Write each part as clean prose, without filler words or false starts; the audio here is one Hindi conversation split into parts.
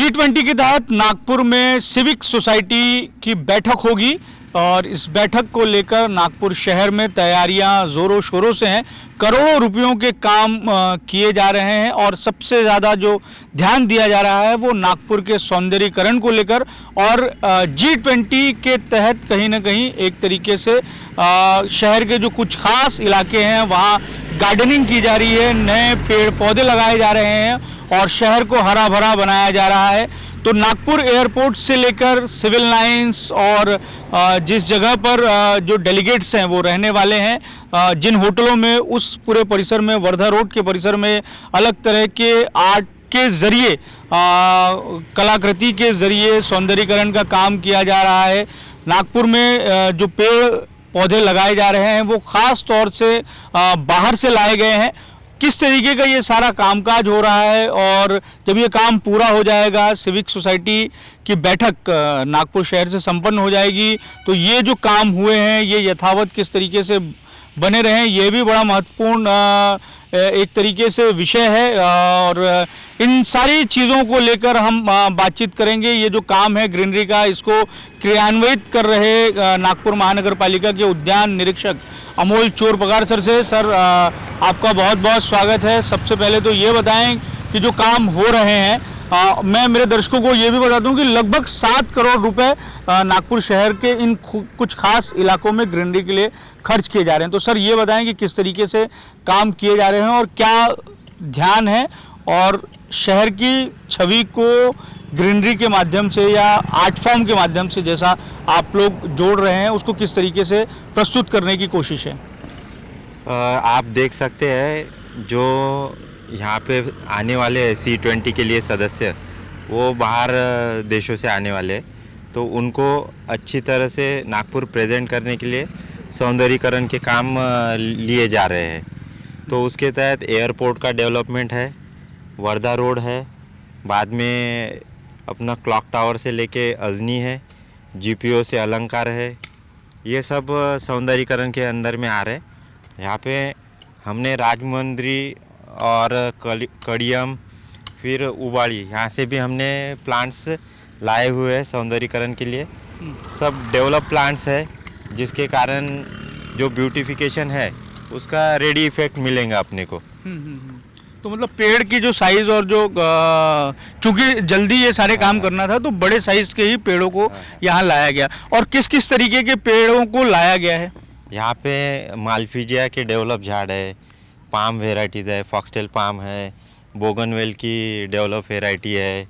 G20 के तहत नागपुर में सिविक सोसाइटी की बैठक होगी और इस बैठक को लेकर नागपुर शहर में तैयारियां जोरों शोरों से हैं। करोड़ों रुपयों के काम किए जा रहे हैं और सबसे ज़्यादा जो ध्यान दिया जा रहा है वो नागपुर के सौंदर्यीकरण को लेकर और G20 के तहत कहीं ना कहीं एक तरीके से शहर के जो कुछ खास इलाके हैं वहाँ गार्डनिंग की जा रही है, नए पेड़ पौधे लगाए जा रहे हैं और शहर को हरा भरा बनाया जा रहा है। तो नागपुर एयरपोर्ट से लेकर सिविल लाइंस और जिस जगह पर जो डेलीगेट्स हैं वो रहने वाले हैं, जिन होटलों में उस पूरे परिसर में वर्धा रोड के परिसर में अलग तरह के आर्ट के ज़रिए कलाकृति के ज़रिए सौंदर्यीकरण का काम किया जा रहा है। नागपुर में जो पेड़ पौधे लगाए जा रहे हैं वो ख़ास तौर से बाहर से लाए गए हैं। किस तरीके का ये सारा कामकाज हो रहा है और जब ये काम पूरा हो जाएगा, सिविक सोसाइटी की बैठक नागपुर शहर से संपन्न हो जाएगी, तो ये जो काम हुए हैं ये यथावत किस तरीके से बने रहें, ये भी बड़ा महत्वपूर्ण एक तरीके से विषय है। और इन सारी चीज़ों को लेकर हम बातचीत करेंगे। ये जो काम है ग्रीनरी का, इसको क्रियान्वित कर रहे नागपुर महानगर पालिका के उद्यान निरीक्षक अमोल चोरपगार सर से। सर, आपका बहुत बहुत स्वागत है। सबसे पहले तो ये बताएं कि जो काम हो रहे हैं, मैं मेरे दर्शकों को ये भी बता दूं कि लगभग 7 करोड़ रुपए नागपुर शहर के इन कुछ खास इलाकों में ग्रीनरी के लिए खर्च किए जा रहे हैं। तो सर ये बताएं कि किस तरीके से काम किए जा रहे हैं और क्या ध्यान है और शहर की छवि को ग्रीनरी के माध्यम से या आर्ट फॉर्म के माध्यम से जैसा आप लोग जोड़ रहे हैं उसको किस तरीके से प्रस्तुत करने की कोशिश है। आप देख सकते हैं जो यहाँ पे आने वाले C20 के लिए सदस्य वो बाहर देशों से आने वाले, तो उनको अच्छी तरह से नागपुर प्रेजेंट करने के लिए सौंदर्यीकरण के काम लिए जा रहे हैं। तो उसके तहत एयरपोर्ट का डेवलपमेंट है, वर्धा रोड है, बाद में अपना क्लॉक टावर से लेके अजनी है, GPO से अलंकार है, ये सब सौंदर्यीकरण के अंदर में आ रहे हैं। यहाँ पे हमने राजमंद्री और कड़ियम फिर उबाड़ी यहाँ से भी हमने प्लांट्स लाए हुए हैं सौंदर्यीकरण के लिए। सब डेवलप प्लांट्स है जिसके कारण जो ब्यूटिफिकेशन है उसका रेडी इफेक्ट मिलेगा अपने को। तो मतलब पेड़ की जो साइज़ और जो चूँकि जल्दी ये सारे काम करना था तो बड़े साइज़ के ही पेड़ों को यहाँ लाया गया। और किस किस तरीके के पेड़ों को लाया गया है? यहाँ पे मालफिजिया के डेवलप झाड़ है, पाम वेराइटीज़ है, फॉक्सटेल पाम है, बोगनवेल की डेवलप वेराइटी है,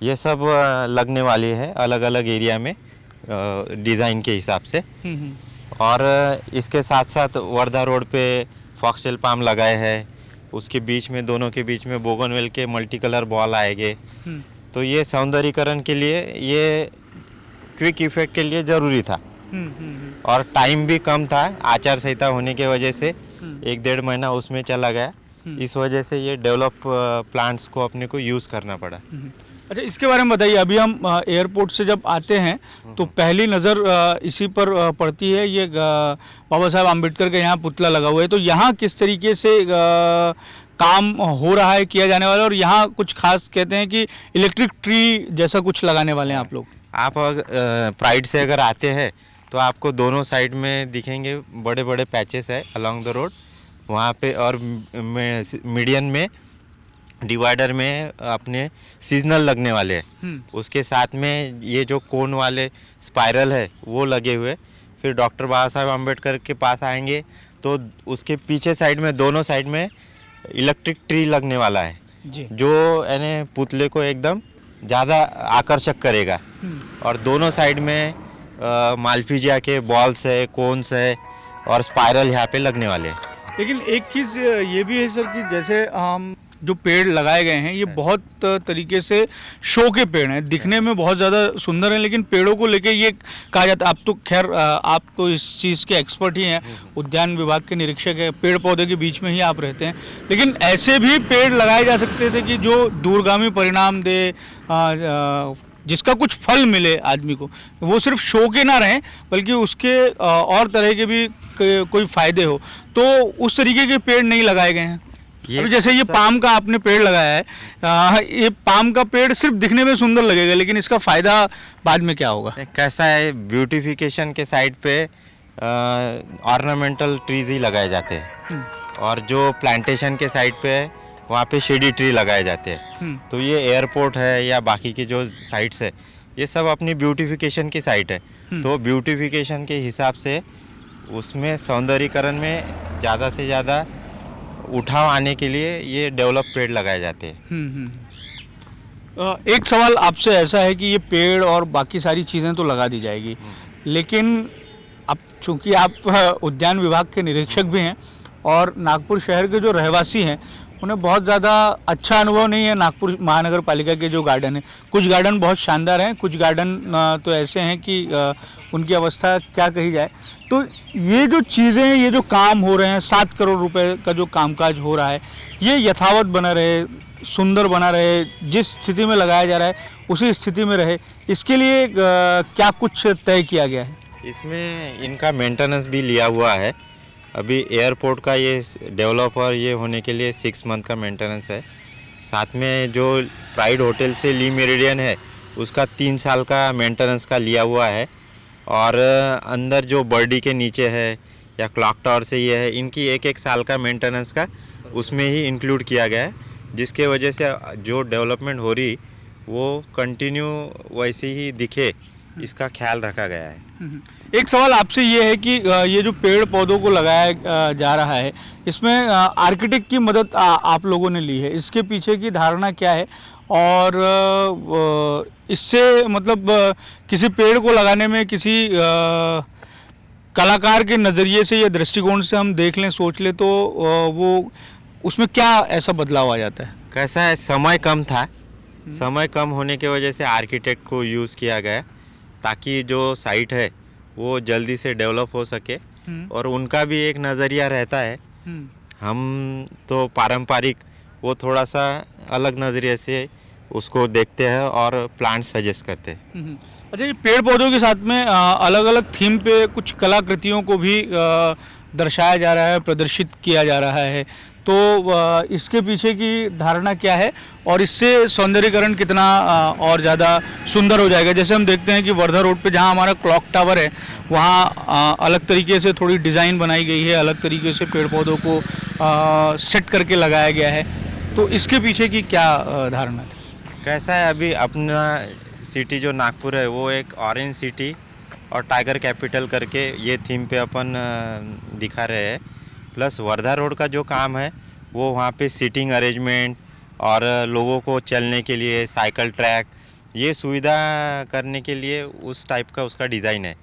ये सब लगने वाली है अलग अलग एरिया में डिज़ाइन के हिसाब से। और इसके साथ साथ वर्धा रोड पे फॉक्सटेल पाम लगाए हैं, उसके बीच में दोनों के बीच में बोगनवेल के मल्टी कलर बॉल आएंगे। तो ये सौंदर्यीकरण के लिए, ये क्विक इफेक्ट के लिए ज़रूरी था और टाइम भी कम था। आचार संहिता होने की वजह से 1-1.5 महीना उसमें चला गया, इस वजह से ये डेवलप प्लांट्स को अपने को यूज़ करना पड़ा। अच्छा, इसके बारे में बताइए। अभी हम एयरपोर्ट से जब आते हैं तो पहली नज़र इसी पर पड़ती है, ये बाबा साहब आम्बेडकर का यहाँ पुतला लगा हुआ है। तो यहाँ किस तरीके से काम हो रहा है, किया जाने वाला है, और यहाँ कुछ खास कहते हैं कि इलेक्ट्रिक ट्री जैसा कुछ लगाने वाले हैं आप लोग। आप प्राइड से अगर आते हैं तो आपको दोनों साइड में दिखेंगे बड़े बड़े पैचेस है अलोंग द रोड वहाँ पे, और मीडियन में डिवाइडर में अपने सीजनल लगने वाले हैं। उसके साथ में ये जो कोन वाले स्पाइरल है वो लगे हुए। फिर डॉक्टर बाबा साहब आम्बेडकर के पास आएंगे तो उसके पीछे साइड में, दोनों साइड में इलेक्ट्रिक ट्री लगने वाला है जो यानी पुतले को एकदम ज़्यादा आकर्षक करेगा। और दोनों साइड में मालफिजिया के बॉल्स है, कोन्स है और स्पाइरल यहाँ पे लगने वाले हैं। लेकिन एक चीज़ ये भी है सर कि जैसे जो पेड़ लगाए गए हैं ये बहुत तरीके से शो के पेड़ हैं, दिखने में बहुत ज़्यादा सुंदर हैं, लेकिन पेड़ों को लेके ये कहा जाता है, आप तो खैर आप तो इस चीज़ के एक्सपर्ट ही हैं, उद्यान विभाग के निरीक्षक हैं, पेड़ पौधे के बीच में ही आप रहते हैं, लेकिन ऐसे भी पेड़ लगाए जा सकते थे कि जो दूरगामी परिणाम दे, जिसका कुछ फल मिले आदमी को, वो सिर्फ शो के ना रहें बल्कि उसके और तरह के भी कोई फ़ायदे हो। तो उस तरीके के पेड़ नहीं लगाए गए हैं। अभी जैसे ये पाम का आपने पेड़ लगाया है, ये पाम का पेड़ सिर्फ दिखने में सुंदर लगेगा, लेकिन इसका फायदा बाद में क्या होगा? कैसा है, ब्यूटिफिकेशन के साइड पे ऑर्नामेंटल ट्रीज ही लगाए जाते हैं, और जो प्लांटेशन के साइड पे है वहाँ पे शेडी ट्री लगाए जाते हैं। तो ये एयरपोर्ट है या बाकी की जो साइट्स है, ये सब अपनी ब्यूटिफिकेशन की साइट है। तो ब्यूटिफिकेशन के हिसाब से उसमें सौंदर्यीकरण में ज़्यादा से ज़्यादा उठाव आने के लिए ये डेवलप पेड़ लगाए जाते हैं। एक सवाल आपसे ऐसा है कि ये पेड़ और बाकी सारी चीज़ें तो लगा दी जाएगी, लेकिन अब चूंकि आप उद्यान विभाग के निरीक्षक भी हैं और नागपुर शहर के जो रहवासी हैं उन्हें बहुत ज़्यादा अच्छा अनुभव नहीं है नागपुर महानगर पालिका के जो गार्डन हैं। कुछ गार्डन बहुत शानदार हैं, कुछ गार्डन तो ऐसे हैं कि उनकी अवस्था क्या कही जाए। तो ये जो चीज़ें, ये जो काम हो रहे हैं, 7 करोड़ रुपए का जो कामकाज हो रहा है, ये यथावत बना रहे, सुंदर बना रहे, जिस स्थिति में लगाया जा रहा है उसी स्थिति में रहे, इसके लिए क्या कुछ तय किया गया है? इसमें इनका मेंटेनेंस भी लिया हुआ है। अभी एयरपोर्ट का ये डेवलपर ये होने के लिए 6 मंथ का मेंटेनेंस है। साथ में जो प्राइड होटल से ली मेरिडियन है उसका 3 साल का मेंटेनेंस का लिया हुआ है। और अंदर जो बर्डी के नीचे है या क्लॉक टावर से ये है, इनकी 1-1 साल का मेंटेनेंस का उसमें ही इंक्लूड किया गया है, जिसके वजह से जो डेवलपमेंट हो रही वो कंटिन्यू वैसे ही दिखे, इसका ख्याल रखा गया है। एक सवाल आपसे ये है कि ये जो पेड़ पौधों को लगाया जा रहा है, इसमें आर्किटेक्ट की मदद आप लोगों ने ली है, इसके पीछे की धारणा क्या है? और इससे मतलब किसी पेड़ को लगाने में किसी कलाकार के नज़रिए से या दृष्टिकोण से हम देख लें, सोच लें, तो वो उसमें क्या ऐसा बदलाव आ जाता है? कैसा है, समय कम था, समय कम होने की वजह से आर्किटेक्ट को यूज़ किया गया ताकि जो साइट है वो जल्दी से डेवलप हो सके। और उनका भी एक नज़रिया रहता है, हम तो पारंपरिक, वो थोड़ा सा अलग नज़रिए से उसको देखते हैं और प्लांट सजेस्ट करते हैं। अच्छा, ये पेड़ पौधों के साथ में अलग अलग थीम पे कुछ कलाकृतियों को भी दर्शाया जा रहा है, प्रदर्शित किया जा रहा है, तो इसके पीछे की धारणा क्या है और इससे सौंदर्यीकरण कितना और ज़्यादा सुंदर हो जाएगा? जैसे हम देखते हैं कि वर्धा रोड पे जहाँ हमारा क्लॉक टावर है वहाँ अलग तरीके से थोड़ी डिज़ाइन बनाई गई है, अलग तरीके से पेड़ पौधों को सेट करके लगाया गया है, तो इसके पीछे की क्या धारणा थी? कैसा है, अभी अपना सिटी जो नागपुर है वो एक ऑरेंज सिटी और टाइगर कैपिटल करके ये थीम पे अपन दिखा रहे हैं। प्लस वर्धा रोड का जो काम है वो वहाँ पे सीटिंग अरेंजमेंट और लोगों को चलने के लिए साइकिल ट्रैक, ये सुविधा करने के लिए उस टाइप का उसका डिज़ाइन है,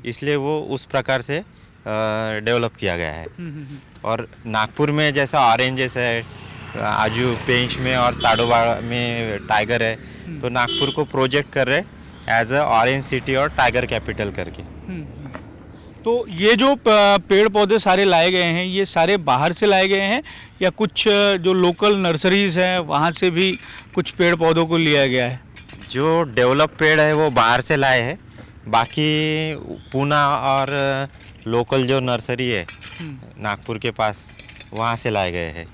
इसलिए वो उस प्रकार से डेवलप किया गया है। और नागपुर में जैसा ऑरेंजेस है, आजू पेंच में और ताडोबा में टाइगर है, तो नागपुर को प्रोजेक्ट कर रहे एज अ ऑरेंज सिटी और टाइगर कैपिटल करके। तो ये जो पेड़ पौधे सारे लाए गए हैं, ये सारे बाहर से लाए गए हैं या कुछ जो लोकल नर्सरीज हैं वहाँ से भी कुछ पेड़ पौधों को लिया गया है? जो डेवलप पेड़ है वो बाहर से लाए हैं, बाकी पूना और लोकल जो नर्सरी है नागपुर के पास वहाँ से लाए गए हैं।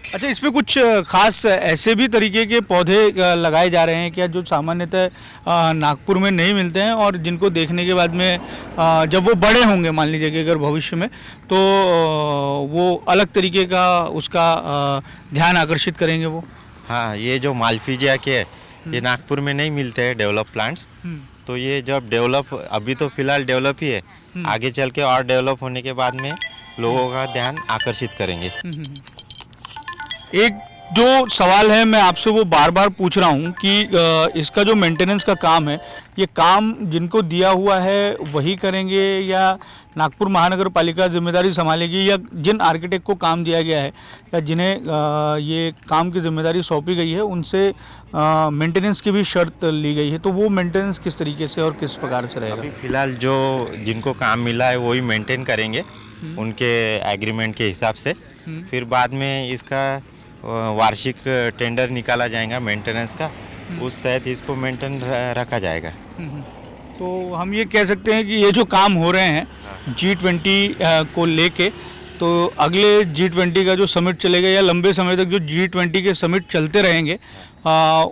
अच्छा, इसमें कुछ खास ऐसे भी तरीके के पौधे लगाए जा रहे हैं क्या जो सामान्यतः नागपुर में नहीं मिलते हैं और जिनको देखने के बाद में जब वो बड़े होंगे, मान लीजिए कि अगर भविष्य में, तो वो अलग तरीके का उसका ध्यान आकर्षित करेंगे वो? हाँ, ये जो मालफीजिया के है ये नागपुर में नहीं मिलते हैं डेवलप प्लांट्स, तो ये जब डेवलप, अभी तो फिलहाल डेवलप ही है, आगे चल के और डेवलप होने के बाद में लोगों का ध्यान आकर्षित करेंगे। एक जो सवाल है मैं आपसे वो बार बार पूछ रहा हूँ कि इसका जो मेंटेनेंस का काम है, ये काम जिनको दिया हुआ है वही करेंगे या नागपुर महानगर पालिका जिम्मेदारी संभालेगी, या जिन आर्किटेक्ट को काम दिया गया है या जिन्हें ये काम की जिम्मेदारी सौंपी गई है उनसे मेंटेनेंस की भी शर्त ली गई है, तो वो मेंटेनेंस किस तरीके से और किस प्रकार से रहेगा? अभी फिलहाल जो जिनको काम मिला है वही मेंटेन करेंगे उनके एग्रीमेंट के हिसाब से। फिर बाद में इसका वार्षिक टेंडर निकाला जाएगा मेंटेनेंस का, उस तहत इसको मेंटेन रखा जाएगा। तो हम ये कह सकते हैं कि ये जो काम हो रहे हैं G20 को लेके, तो अगले G20 का जो समिट चलेगा या लंबे समय तक जो G20 के समिट चलते रहेंगे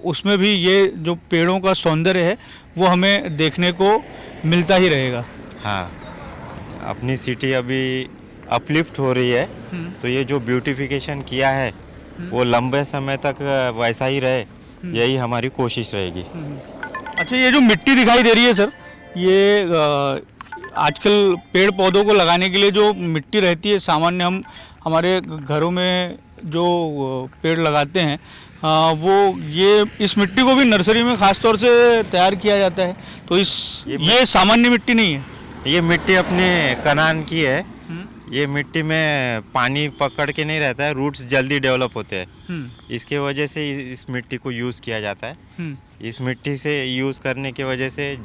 उसमें भी ये जो पेड़ों का सौंदर्य है वो हमें देखने को मिलता ही रहेगा। हाँ, अपनी सिटी अभी अपलिफ्ट हो रही है, तो ये जो ब्यूटिफिकेशन किया है वो लंबे समय तक वैसा ही रहे, यही हमारी कोशिश रहेगी। अच्छा, ये जो मिट्टी दिखाई दे रही है सर, ये आजकल पेड़ पौधों को लगाने के लिए जो मिट्टी रहती है, सामान्य हम हमारे घरों में जो पेड़ लगाते हैं वो ये इस मिट्टी को भी नर्सरी में ख़ास तौर से तैयार किया जाता है, तो ये सामान्य मिट्टी नहीं है। ये मिट्टी अपने कनान की है। ये मिट्टी में पानी पकड़ के नहीं रहता है, रूट्स जल्दी डेवलप होते हैं, इसके वजह से इस मिट्टी को यूज़ किया जाता है। इस मिट्टी से यूज़ करने की वजह से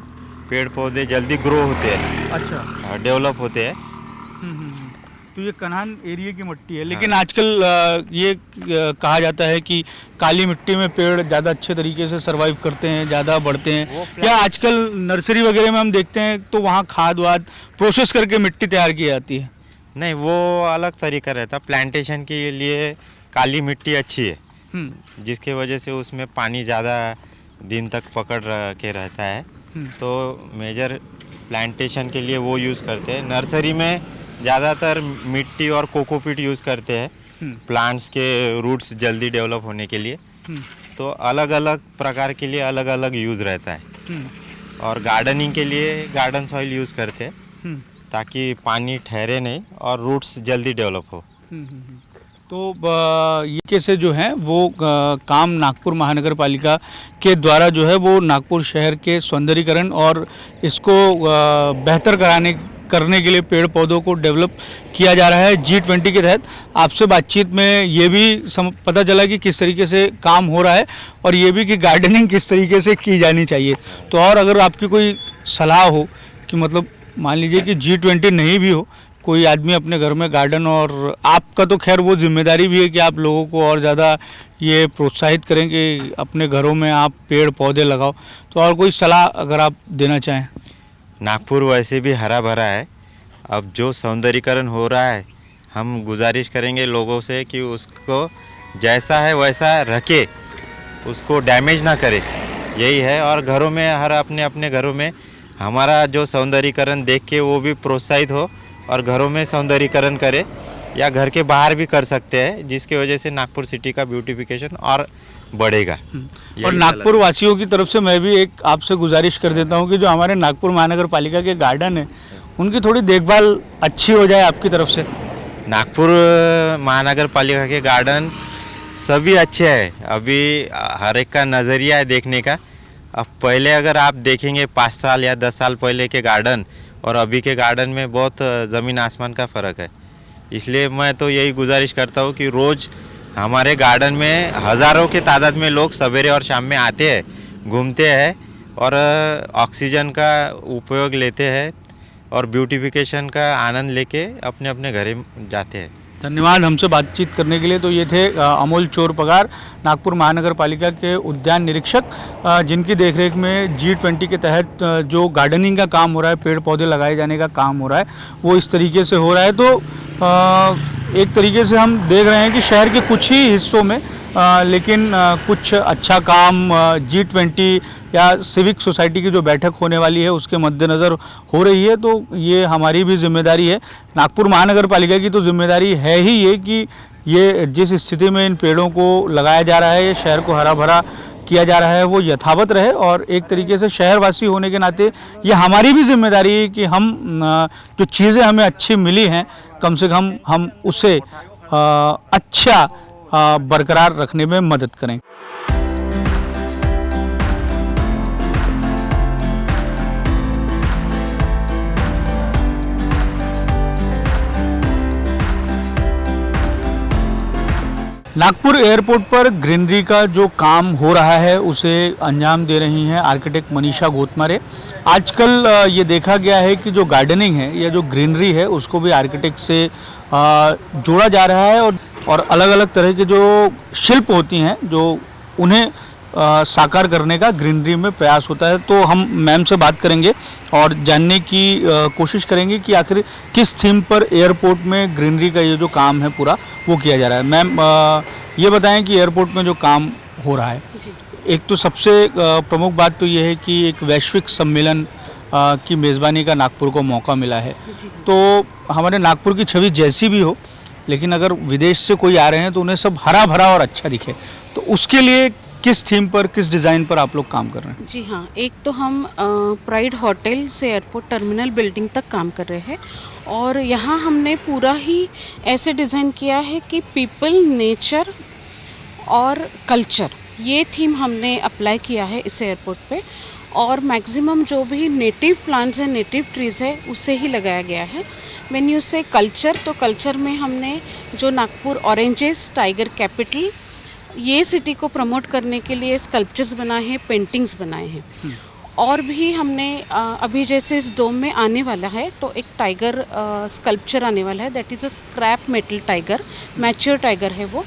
पेड़ पौधे जल्दी ग्रो होते हैं, अच्छा, डेवलप होते हैं। तो ये कनान एरिया की मिट्टी है, लेकिन आजकल ये कहा जाता है कि काली मिट्टी में पेड़ ज़्यादा अच्छे तरीके से सरवाइव करते हैं, ज़्यादा बढ़ते हैं, या आजकल नर्सरी वगैरह में हम देखते हैं तो वहाँ खाद वाद प्रोसेस करके मिट्टी तैयार की जाती है। नहीं, वो अलग तरीका रहता। प्लांटेशन के लिए काली मिट्टी अच्छी है, जिसके वजह से उसमें पानी ज़्यादा दिन तक पकड़ के रहता है, तो मेजर प्लांटेशन के लिए वो यूज़ करते हैं। नर्सरी में ज़्यादातर मिट्टी और कोकोपीट यूज़ करते हैं प्लांट्स के रूट्स जल्दी डेवलप होने के लिए, तो अलग अलग प्रकार के लिए अलग अलग यूज़ रहता है। और गार्डनिंग के लिए गार्डन सॉइल यूज़ करते हैं ताकि पानी ठहरे नहीं और रूट्स जल्दी डेवलप हो। तो ये कैसे जो है वो काम नागपुर महानगर पालिका के द्वारा जो है वो नागपुर शहर के सौंदर्यीकरण और इसको बेहतर करने के लिए पेड़ पौधों को डेवलप किया जा रहा है G20 के तहत। आपसे बातचीत में ये भी पता चला कि किस तरीके से काम हो रहा है और ये भी कि गार्डनिंग किस तरीके से की जानी चाहिए। तो और अगर आपकी कोई सलाह हो कि मतलब मान लीजिए कि G20 नहीं भी हो, कोई आदमी अपने घर में गार्डन, और आपका तो खैर वो जिम्मेदारी भी है कि आप लोगों को और ज़्यादा ये प्रोत्साहित करें कि अपने घरों में आप पेड़ पौधे लगाओ, तो और कोई सलाह अगर आप देना चाहें। नागपुर वैसे भी हरा भरा है, अब जो सौंदर्यीकरण हो रहा है हम गुजारिश करेंगे लोगों से कि उसको जैसा है वैसा रखे, उसको डैमेज ना करे, यही है। और घरों में हर अपने अपने घरों में हमारा जो सौंदर्यीकरण देख के वो भी प्रोत्साहित हो और घरों में सौंदर्यीकरण करे, या घर के बाहर भी कर सकते हैं, जिसकी वजह से नागपुर सिटी का ब्यूटिफिकेशन और बढ़ेगा। और नागपुर वासियों की तरफ से मैं भी एक आपसे गुजारिश कर देता हूं कि जो हमारे नागपुर महानगर पालिका के गार्डन है उनकी थोड़ी देखभाल अच्छी हो जाए आपकी तरफ से। नागपुर महानगर पालिका के गार्डन सभी अच्छे हैं, अभी हर एक का नज़रिया है देखने का। अब पहले अगर आप देखेंगे 5 साल या 10 साल पहले के गार्डन और अभी के गार्डन में बहुत ज़मीन आसमान का फ़र्क है। इसलिए मैं तो यही गुजारिश करता हूँ कि रोज़ हमारे गार्डन में हज़ारों के तादाद में लोग सवेरे और शाम में आते हैं, घूमते हैं और ऑक्सीजन का उपयोग लेते हैं और ब्यूटिफिकेशन का आनंद लेके अपने अपने घर जाते हैं। धन्यवाद हमसे बातचीत करने के लिए। तो ये थे अमोल चोर पगार, नागपुर महानगर पालिका के उद्यान निरीक्षक, जिनकी देखरेख में G20 के तहत जो गार्डनिंग का काम हो रहा है, पेड़ पौधे लगाए जाने का काम हो रहा है, वो इस तरीके से हो रहा है। तो एक तरीके से हम देख रहे हैं कि शहर के कुछ ही हिस्सों में लेकिन कुछ अच्छा काम G20 या सिविक सोसाइटी की जो बैठक होने वाली है उसके मद्देनज़र हो रही है। तो ये हमारी भी जिम्मेदारी है, नागपुर महानगर पालिका की तो जिम्मेदारी है ही ये कि ये जिस स्थिति में इन पेड़ों को लगाया जा रहा है, ये शहर को हरा भरा किया जा रहा है, वो यथावत रहे। और एक तरीके से शहरवासी होने के नाते ये हमारी भी जिम्मेदारी है कि हम जो चीज़ें हमें अच्छी मिली हैं कम से कम हम उसे अच्छा बरकरार रखने में मदद करें। नागपुर एयरपोर्ट पर ग्रीनरी का जो काम हो रहा है उसे अंजाम दे रही हैं आर्किटेक्ट मनीषा गोतमारे। आजकल ये देखा गया है कि जो गार्डनिंग है या जो ग्रीनरी है उसको भी आर्किटेक्ट से जोड़ा जा रहा है और अलग अलग तरह के जो शिल्प होती हैं जो उन्हें साकार करने का ग्रीनरी में प्रयास होता है। तो हम मैम से बात करेंगे और जानने की कोशिश करेंगे कि आखिर किस थीम पर एयरपोर्ट में ग्रीनरी का ये जो काम है पूरा वो किया जा रहा है। मैम ये बताएं कि एयरपोर्ट में जो काम हो रहा है, एक तो सबसे प्रमुख बात तो ये है कि एक वैश्विक सम्मेलन की मेज़बानी का नागपुर को मौका मिला है। तो हमारे नागपुर की छवि जैसी भी हो, लेकिन अगर विदेश से कोई आ रहे हैं तो उन्हें सब हरा भरा और अच्छा दिखे, तो उसके लिए किस थीम पर, किस डिज़ाइन पर आप लोग काम कर रहे हैं? जी हाँ, एक तो हम प्राइड होटल से एयरपोर्ट टर्मिनल बिल्डिंग तक काम कर रहे हैं और यहाँ हमने पूरा ही ऐसे डिज़ाइन किया है कि पीपल, नेचर और कल्चर, ये थीम हमने अप्लाई किया है इस एयरपोर्ट पे। और मैक्सिमम जो भी नेटिव प्लांट्स हैं, नेटिव ट्रीज़ है, उसे ही लगाया गया है। व्हेन यू से कल्चर, तो कल्चर में हमने जो नागपुर ऑरेंजेस, टाइगर कैपिटल, ये सिटी को प्रमोट करने के लिए स्कल्पचर्स बनाए हैं, पेंटिंग्स बनाए हैं। और भी हमने अभी जैसे इस डोम में आने वाला है तो एक टाइगर स्कल्पचर आने वाला है, that is a scrap metal tiger, mature tiger है वो,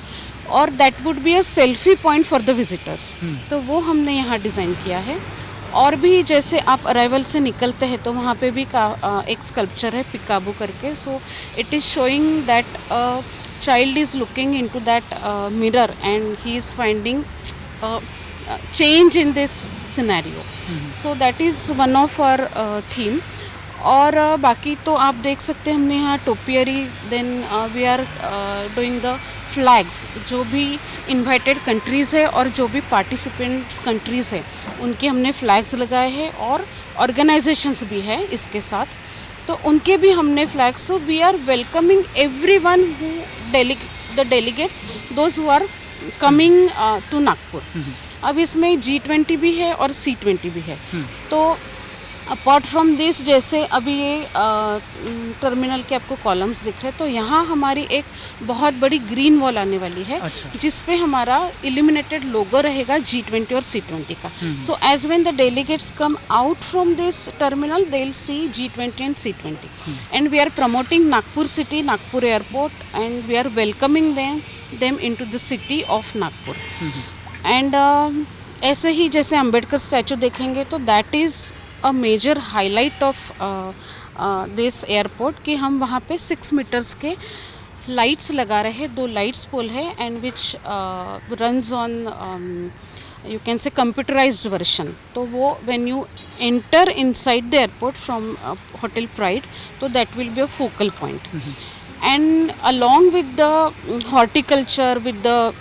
और that would be a selfie point for the visitors. तो वो हमने यहाँ डिज़ाइन किया है। और भी जैसे आप अराइवल से निकलते हैं तो वहाँ पे भी एक स्कल्पचर है पिकाबू करके, so it is showing that child is looking into that mirror and he is finding change in this scenario. So that is one of our theme. और बाकी तो आप देख सकते हैं हमने यहाँ topiary, then we are doing the flags, जो भी इनवाइटेड कंट्रीज़ है और जो भी पार्टिसिपेंट्स कंट्रीज़ है उनके हमने फ्लैग्स लगाए हैं और ऑर्गेनाइजेशंस भी है इसके साथ, तो उनके भी हमने flags. So we are welcoming everyone who the delegates, those who are coming to Nagpur. अब इसमें G20 भी है और C20 भी है। तो अपार्ट फ्रॉम दिस, जैसे अभी ये टर्मिनल के आपको कॉलम्स दिख रहे हैं, तो यहाँ हमारी एक बहुत बड़ी ग्रीन वॉल आने वाली है। अच्छा। जिस पे हमारा इल्यूमिनेटेड लोगो रहेगा G20 और C20 का। So as when the delegates come out from this terminal, they will see G20 and C20 and we are promoting Nagpur city, Nagpur airport, and we are welcoming them into the city of Nagpur. And ऐसे ही जैसे अम्बेडकर स्टैचू देखेंगे तो that is a major highlight of this airport, कि हम वहाँ पे 6 मीटर्स के लाइट्स लगा रहे हैं, 2 लाइट्स पोल है and which runs on you can say computerized version. तो वो when you enter inside the airport from hotel Pride, तो that will be a focal point. And along with the horticulture, with the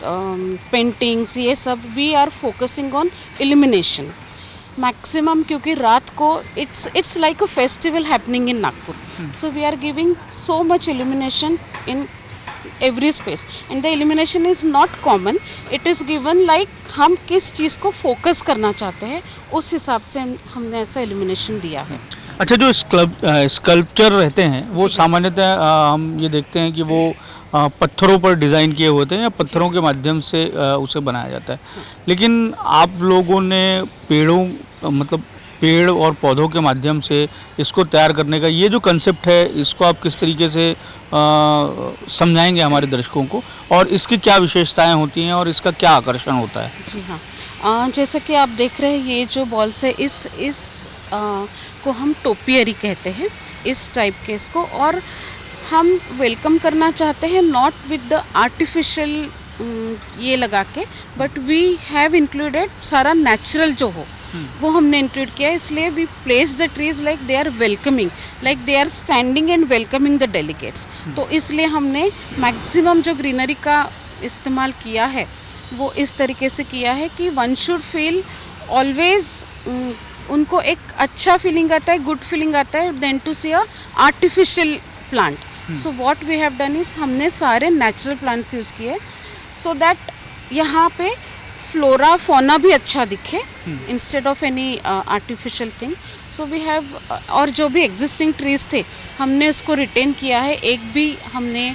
paintings, ये सब we are focusing on illumination maximum, क्योंकि रात को it's like a festival happening in Nagpur, so we are giving so much illumination in every space and the illumination is not common, it is given like हम किस चीज़ को फोकस करना चाहते हैं उस हिसाब से हमने ऐसा इल्यूमिनेशन दिया है। अच्छा, जो स्कल्पचर रहते हैं वो सामान्यतः हम ये देखते हैं कि वो पत्थरों पर डिज़ाइन किए होते हैं या पत्थरों के माध्यम से उसे बनाया जाता है, लेकिन आप लोगों ने पेड़ और पौधों के माध्यम से इसको तैयार करने का ये जो कंसेप्ट है, इसको आप किस तरीके से समझाएंगे हमारे दर्शकों को, और इसकी क्या विशेषताएं होती हैं और इसका क्या आकर्षण होता है? जी हाँ, जैसे कि आप देख रहे हैं ये जो बॉल्स है, इस को हम टोपियरी कहते हैं, इस टाइप के इसको, और हम वेलकम करना चाहते हैं नॉट विद द आर्टिफिशियल ये लगा के, बट वी हैव इंक्लूडेड सारा नेचुरल जो हो वो हमने इंक्लूड किया है। इसलिए we place the trees like they are welcoming, like they are standing and welcoming the delegates. तो इसलिए हमने मैक्सिमम जो ग्रीनरी का इस्तेमाल किया है वो इस तरीके से किया है कि वन शुड फील ऑलवेज, उनको एक अच्छा फीलिंग आता है, गुड फीलिंग आता है, then to see a artificial plant. So what we have done is, हमने सारे नेचुरल प्लांट्स यूज़ किए सो दैट यहाँ पे फ्लोरा फौना भी अच्छा दिखे instead of any artificial thing. So we have, और जो भी एग्जिस्टिंग ट्रीज थे हमने उसको रिटेन किया है, एक भी हमने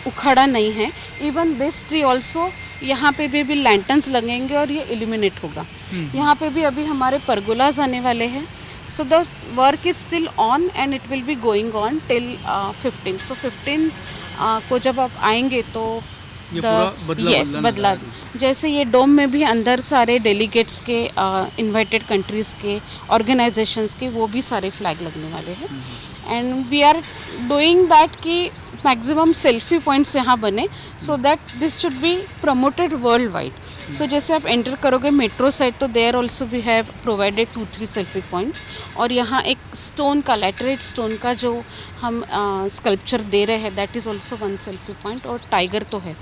उखाड़ा नहीं है। इवन दिस ट्री ऑल्सो, यहाँ पे भी लैंटर्न्स लगेंगे और ये इल्यूमिनेट होगा। यहाँ पे भी अभी हमारे परगोलाज आने वाले हैं। So the work is still on and it will be going on till 15। सो 15 को जब आप आएंगे तो ये पूरा यस बदला जैसे ये डोम में भी अंदर सारे डेलीगेट्स के इनवाइटेड कंट्रीज़ के ऑर्गेनाइजेशंस के वो भी सारे फ्लैग लगने वाले हैं and we are doing that कि मैक्सिमम सेल्फी पॉइंट्स यहाँ बने so that this should be promoted worldwide. So जैसे आप एंटर करोगे मेट्रो साइड तो there also we have provided 2-3 selfie points और यहाँ एक स्टोन का लैटरेट स्टोन का जो हम स्कल्पचर दे रहे हैं that is also 1 selfie point और टाइगर तो है.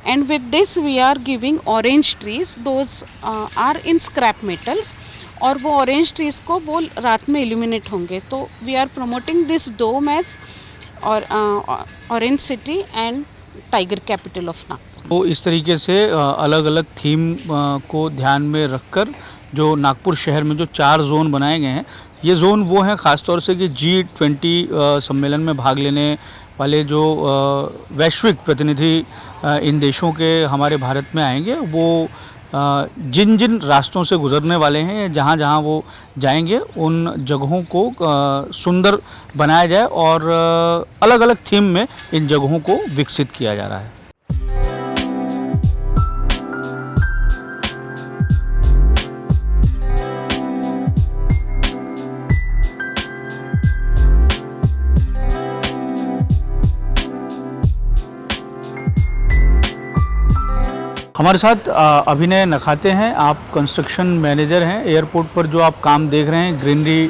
And with this we are giving orange trees those are in scrap metals और वो ऑरेंज ट्रीज को वो रात में इल्यूमिनेट होंगे. तो we are promoting this dome as और orange city and tiger capital of Nagpur. तो इस तरीके से अलग अलग थीम को ध्यान में रखकर जो नागपुर शहर में जो 4 जोन बनाए गए हैं, ये जोन वो हैं ख़ासतौर से कि G20 सम्मेलन में भाग लेने वाले जो वैश्विक प्रतिनिधि इन देशों के हमारे भारत में आएंगे, वो जिन जिन रास्तों से गुजरने वाले हैं, जहाँ जहाँ वो जाएंगे उन जगहों को सुंदर बनाया जाए और अलग अलग थीम में इन जगहों को विकसित किया जा रहा है. हमारे साथ अभिनय नखाते हैं. आप कंस्ट्रक्शन मैनेजर हैं. एयरपोर्ट पर जो आप काम देख रहे हैं ग्रीनरी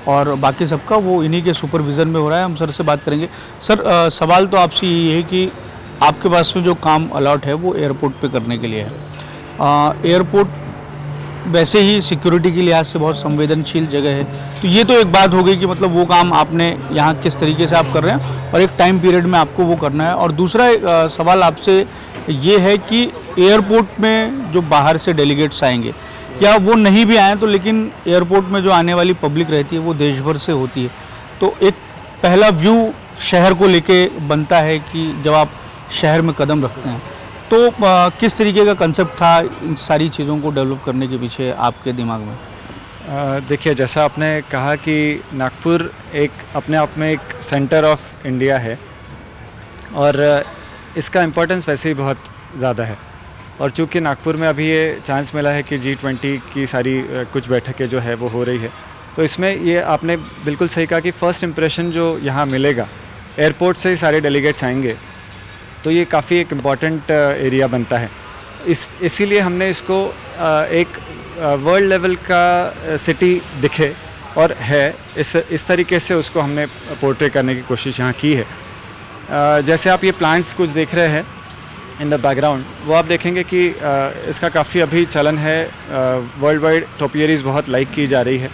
और बाकी सबका वो इन्हीं के सुपरविज़न में हो रहा है. हम सर से बात करेंगे. सर सवाल तो आपसे ये है कि आपके पास में जो काम अलॉट है वो एयरपोर्ट पे करने के लिए है. एयरपोर्ट वैसे ही सिक्योरिटी के लिहाज से बहुत संवेदनशील जगह है, तो ये तो एक बात हो गई कि मतलब वो काम आपने यहाँ किस तरीके से आप कर रहे हैं और एक टाइम पीरियड में आपको वो करना है. और दूसरा सवाल आपसे ये है कि एयरपोर्ट में जो बाहर से डेलीगेट्स आएंगे या वो नहीं भी आएँ तो लेकिन एयरपोर्ट में जो आने वाली पब्लिक रहती है वो देश भर से होती है, तो एक पहला व्यू शहर को लेके बनता है कि जब आप शहर में कदम रखते हैं तो किस तरीके का कंसेप्ट था इन सारी चीज़ों को डेवलप करने के पीछे आपके दिमाग में? देखिए, जैसा आपने कहा कि नागपुर एक अपने आप में एक सेंटर ऑफ इंडिया है और इसका इम्पोर्टेंस वैसे ही बहुत ज़्यादा है. और चूँकि नागपुर में अभी ये चांस मिला है कि G20 की सारी कुछ बैठकें जो है वो हो रही है, तो इसमें ये आपने बिल्कुल सही कहा कि फ़र्स्ट इम्प्रेशन जो यहाँ मिलेगा, एयरपोर्ट से ही सारे डेलीगेट्स आएंगे, तो ये काफ़ी एक इम्पॉर्टेंट एरिया बनता है. इसीलिए हमने इसको एक वर्ल्ड लेवल का सिटी दिखे और है इस तरीके से उसको हमने पोर्ट्रे करने की कोशिश यहाँ की है. जैसे आप ये प्लांट्स कुछ देख रहे हैं इन द बैकग्राउंड, वो आप देखेंगे कि इसका काफ़ी अभी चलन है. वर्ल्ड वाइड टोपियरीज़ बहुत लाइक की जा रही है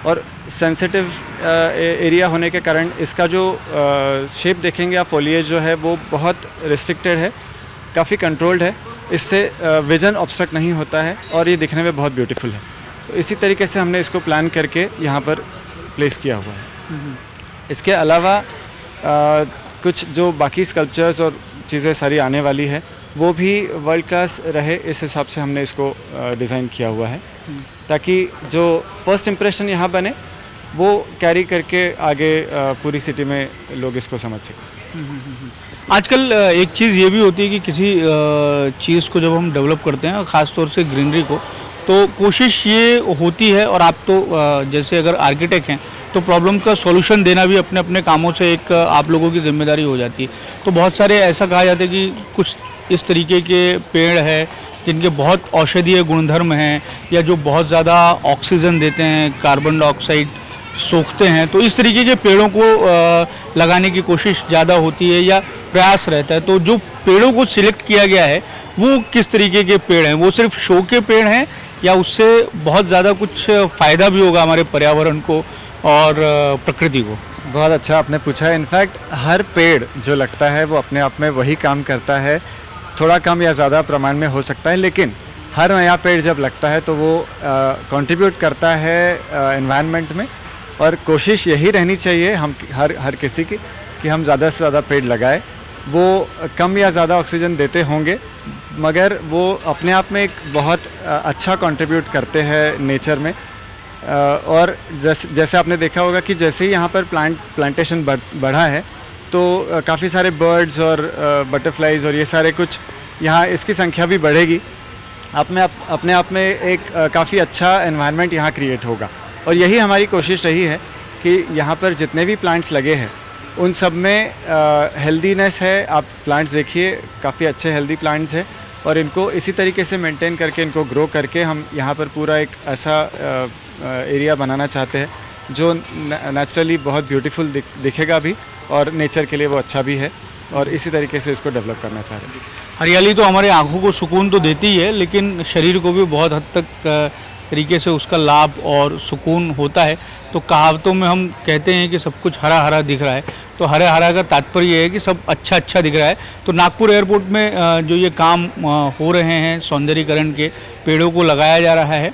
और सेंसिटिव एरिया होने के कारण इसका जो शेप देखेंगे आप, फोलिएज जो है वो बहुत रिस्ट्रिक्टेड है, काफ़ी कंट्रोल्ड है. इससे विज़न ऑब्स्ट्रक्ट नहीं होता है और ये दिखने में बहुत ब्यूटीफुल है. तो इसी तरीके से हमने इसको प्लान करके यहाँ पर प्लेस किया हुआ है. इसके अलावा कुछ जो बाकी स्कल्पचर्स और चीज़ें सारी आने वाली है वो भी वर्ल्ड क्लास रहे, इस हिसाब से हमने इसको डिज़ाइन किया हुआ है ताकि जो फर्स्ट इम्प्रेशन यहाँ बने वो कैरी करके आगे पूरी सिटी में लोग इसको समझ सकें. आजकल एक चीज़ ये भी होती है कि किसी चीज़ को जब हम डेवलप करते हैं, ख़ास तौर से ग्रीनरी को, तो कोशिश ये होती है, और आप तो जैसे अगर आर्किटेक्ट हैं तो प्रॉब्लम का सॉल्यूशन देना भी अपने अपने कामों से एक आप लोगों की जिम्मेदारी हो जाती है. तो बहुत सारे ऐसा कहा जाता है कि कुछ इस तरीके के पेड़ है जिनके बहुत औषधीय गुणधर्म हैं या जो बहुत ज़्यादा ऑक्सीजन देते हैं, कार्बन डाइऑक्साइड सोखते हैं, तो इस तरीके के पेड़ों को लगाने की कोशिश ज़्यादा होती है या प्रयास रहता है. तो जो पेड़ों को सिलेक्ट किया गया है वो किस तरीके के पेड़ हैं? वो सिर्फ शो के पेड़ हैं या उससे बहुत ज़्यादा कुछ फ़ायदा भी होगा हमारे पर्यावरण को और प्रकृति को? बहुत अच्छा आपने पूछा है. इनफैक्ट हर पेड़ जो लगता है वो अपने आप में वही काम करता है. थोड़ा कम या ज़्यादा प्रमाण में हो सकता है, लेकिन हर नया पेड़ जब लगता है तो वो कंट्रीब्यूट करता है एनवायरनमेंट में. और कोशिश यही रहनी चाहिए हम हर किसी की कि हम ज़्यादा से ज़्यादा पेड़ लगाएं. वो कम या ज़्यादा ऑक्सीजन देते होंगे मगर वो अपने आप में एक बहुत अच्छा कंट्रीब्यूट करते हैं नेचर में. और जैसे आपने देखा होगा कि जैसे ही यहाँ पर प्लांटेशन बढ़ा है तो काफ़ी सारे बर्ड्स और बटरफ्लाइज और ये सारे कुछ यहाँ इसकी संख्या भी बढ़ेगी। अपने आप में एक काफ़ी अच्छा एनवायरनमेंट यहाँ क्रिएट होगा। और यही हमारी कोशिश रही है कि यहाँ पर जितने भी प्लांट्स लगे हैं उन सब में हेल्दीनेस है। आप प्लांट्स देखिए, काफ़ी अच्छे हेल्दी प्लांट्स हैं और इनको इसी तरीके से मेंटेन करके, इनको ग्रो करके हम यहाँ पर पूरा एक ऐसा एरिया बनाना चाहते हैं जो नेचुरली बहुत ब्यूटीफुल दिखेगा भी और नेचर के लिए वो अच्छा भी है, और इसी तरीके से इसको डेवलप करना चाह रहे हैं। हरियाली तो हमारे आँखों को सुकून तो देती ही है, लेकिन शरीर को भी बहुत हद तक तरीके से उसका लाभ और सुकून होता है। तो कहावतों में हम कहते हैं कि सब कुछ हरा हरा दिख रहा है, तो हरे हरा का तात्पर्य ये है कि सब अच्छा अच्छा दिख रहा है। तो नागपुर एयरपोर्ट में जो ये काम हो रहे हैं सौंदर्यीकरण के, पेड़ों को लगाया जा रहा है,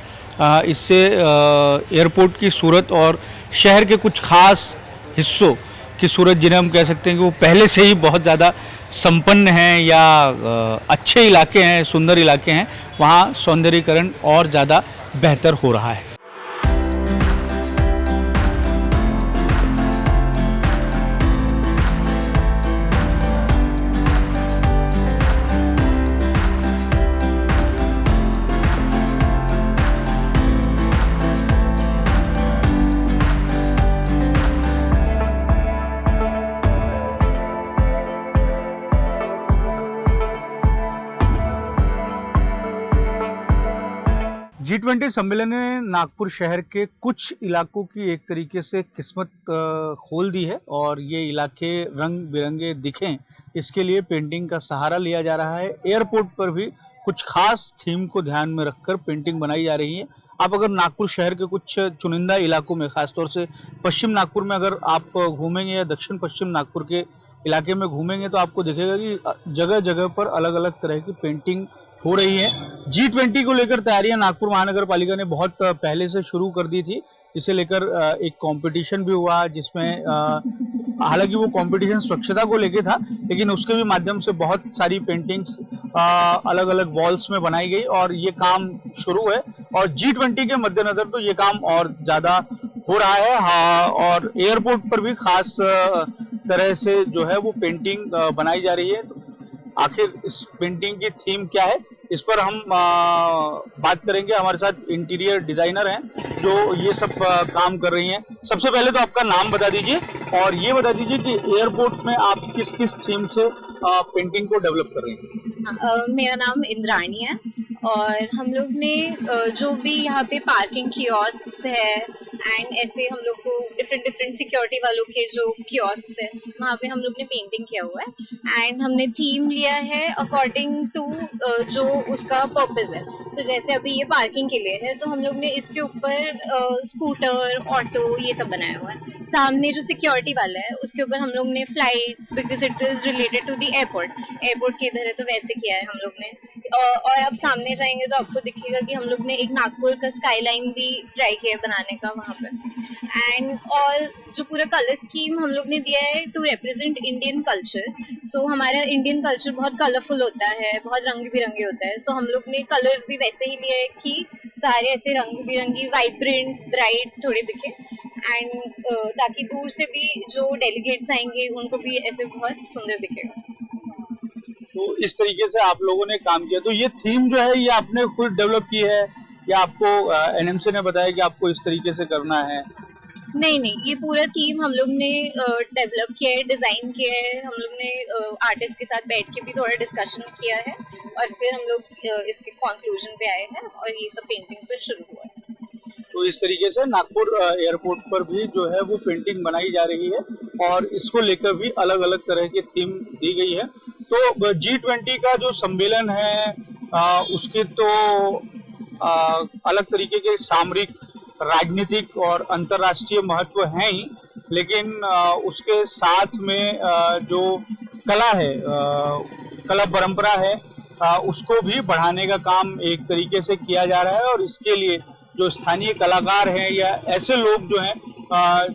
इससे एयरपोर्ट की सूरत और शहर के कुछ खास हिस्सों की सूरत, जिन्हें हम कह सकते हैं कि वो पहले से ही बहुत ज़्यादा संपन्न हैं या अच्छे इलाके हैं, सुंदर इलाके हैं, वहाँ सौंदर्यीकरण और ज़्यादा बेहतर हो रहा है। G20 सम्मेलन ने नागपुर शहर के कुछ इलाकों की एक तरीके से किस्मत खोल दी है, और ये इलाके रंग बिरंगे दिखें इसके लिए पेंटिंग का सहारा लिया जा रहा है। एयरपोर्ट पर भी कुछ खास थीम को ध्यान में रखकर पेंटिंग बनाई जा रही है। आप अगर नागपुर शहर के कुछ चुनिंदा इलाकों में, खासतौर से पश्चिम नागपुर में अगर आप घूमेंगे या दक्षिण पश्चिम नागपुर के इलाके में घूमेंगे, तो आपको दिखेगा कि जगह जगह पर अलग अलग तरह की पेंटिंग हो रही है। G20 को लेकर तैयारियां नागपुर महानगर पालिका ने बहुत पहले से शुरू कर दी थी। इसे लेकर एक कंपटीशन भी हुआ, जिसमें हालांकि वो कंपटीशन स्वच्छता को लेकर था, लेकिन उसके भी माध्यम से बहुत सारी पेंटिंग्स अलग अलग वॉल्स में बनाई गई और ये काम शुरू है। और G20 के मद्देनजर तो ये काम और ज़्यादा हो रहा है। हाँ, और एयरपोर्ट पर भी खास तरह से जो है वो पेंटिंग बनाई जा रही है। तो आखिर इस पेंटिंग की थीम क्या है, इस पर हम बात करेंगे। हमारे साथ इंटीरियर डिजाइनर हैं जो ये सब काम कर रही हैं। सबसे पहले तो आपका नाम बता दीजिए और ये बता दीजिए कि एयरपोर्ट में आप किस किस थीम से पेंटिंग को डेवलप कर रही हैं। मेरा नाम इंद्राणी है और हम लोग ने जो भी यहाँ पे पार्किंग कियोस्क्स है एंड ऐसे हम लोग को डिफरेंट सिक्योरिटी वालों के जो कियोस्क्स है वहाँ पे हम लोग ने पेंटिंग किया हुआ है एंड हमने थीम लिया है अकॉर्डिंग टू जो उसका पर्पस है। सो जैसे अभी ये पार्किंग के लिए है तो हम लोग ने इसके ऊपर स्कूटर, ऑटो ये सब बनाया हुआ है। सामने जो सिक्योरिटी वाला है उसके ऊपर हम लोग ने flights, because it is related to the airport के इधर है तो वैसे किया है हम लोग ने। और अब सामने जाएंगे तो आपको दिखेगा कि हम लोग ने एक नागपुर का स्काईलाइन भी ट्राई किया है बनाने का वहाँ पे। एंड और जो पूरा कलर स्कीम हम लोग ने दिया है टू रिप्रेजेंट इंडियन कल्चर। सो हमारा इंडियन कल्चर बहुत कलरफुल होता है, बहुत रंग बिरंगे होता है। सो हम लोग ने कलर्स भी वैसे ही लिए है कि सारे ऐसे रंग बिरंगी, वाइब्रेंट, ब्राइट थोड़े दिखे एंड ताकि दूर से भी जो डेलीगेट्स आएंगे उनको भी ऐसे बहुत सुंदर दिखेगा। तो इस तरीके से आप लोगों ने काम किया। तो ये थीम जो है ये आपने खुद डेवलप की है या आपको एनएमसी ने बताया कि आपको इस तरीके से करना है? नहीं, ये पूरा थीम हम लोग ने डेवलप किया है, डिज़ाइन किया है। हम लोग ने आर्टिस्ट के साथ बैठ के भी थोड़ा डिस्कशन किया है और फिर हम लोग इसके कंक्लूजन पे आए हैं और ये सब पेंटिंग फिर शुरू हुआ है। तो इस तरीके से नागपुर एयरपोर्ट पर भी जो है वो पेंटिंग बनाई जा रही है और इसको लेकर भी अलग अलग तरह की थीम दी गई है। तो G20 का जो सम्मेलन है उसके तो अलग तरीके के सामरिक, राजनीतिक और अंतर्राष्ट्रीय महत्व हैं ही, लेकिन उसके साथ में जो कला है, कला परंपरा है, उसको भी बढ़ाने का काम एक तरीके से किया जा रहा है। और इसके लिए जो स्थानीय कलाकार हैं या ऐसे लोग जो हैं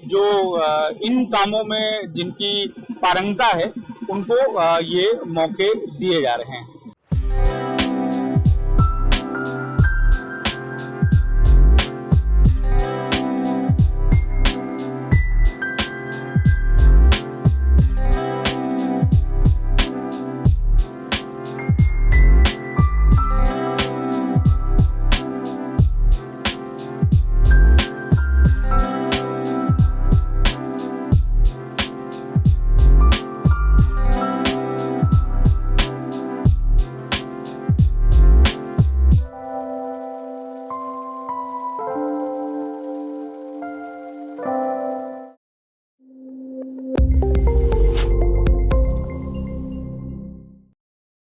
जो इन कामों में जिनकी पारंगता है उनको ये मौके दिए जा रहे हैं।